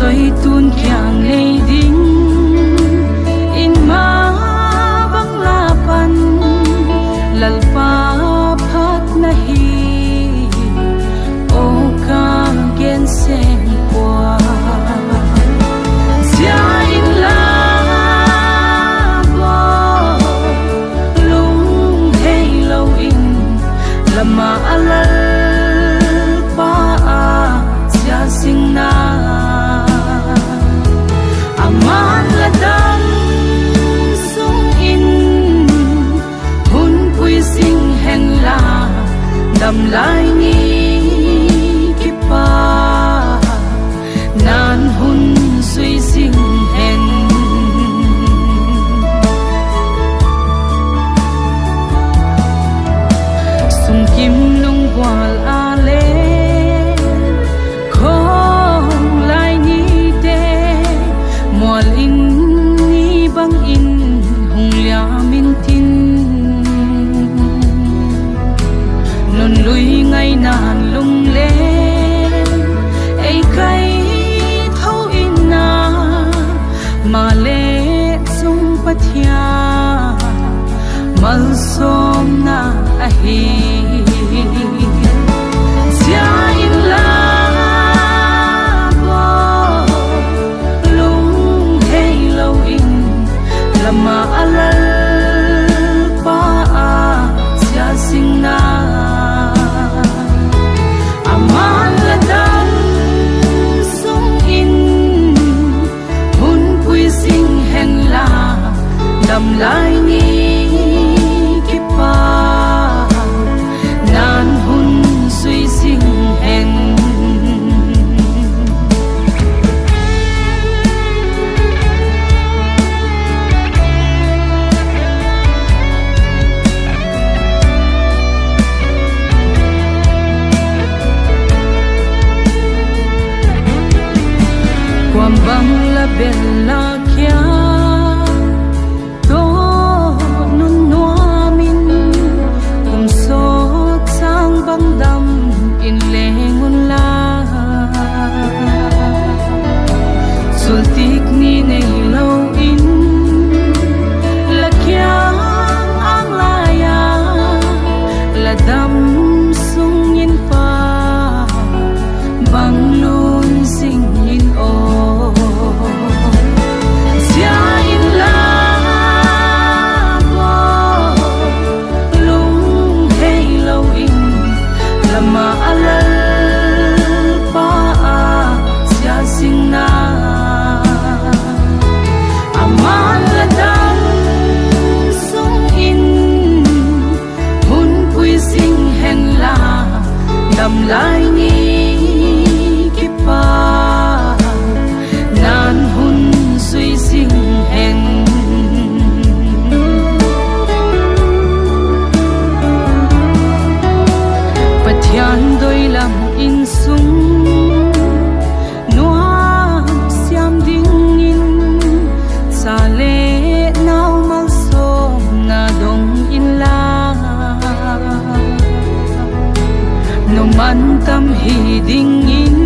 Rồi tuôn kiang lê đinh in ma bang lapan lalpa phat nahi o ka gen sen kwa sia in la bo lung hey lo in lama alal pa sia sing na aman ladang sung in hun pui sing hen la dam lai ni kipa nan hun sui sing hen sung kim nung wal ale in ni bang in hung lia min tin non lui ngay nan lung le ai kai thâu in na ma le sung pathia mal som na a hi sia in la lama alal pa sia sing na aman ladang sung in hun pui sing hen la dam lai ni kipa nan hun sui sing hen bang la bella kya to nun noa min kum so sang bang dam in lengun la sultik ni nei lo in la kya ang la ya la dam sung in pa bang lun sing in o lama alal pa sia sing na aman ladang sung in hun pui sing hen la dam lai ni kipa nan hun sui sing hen pathian doi lam in sung nuam siam ding in sa le nau mal som na dong in la no man tam hi ding in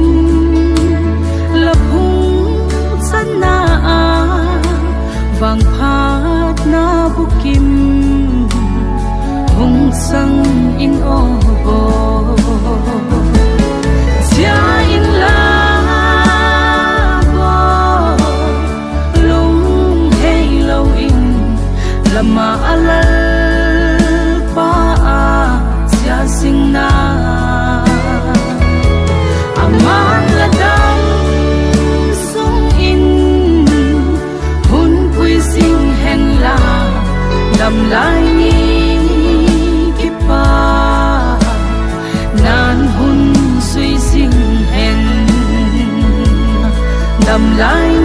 la phung san na vang phat na bukim hung sang in o bo sia in la bo lung hey lo in lama alal pa sia sing na aman ladang sung in hun pui sing hen la dam lai ni kipa nan hun lại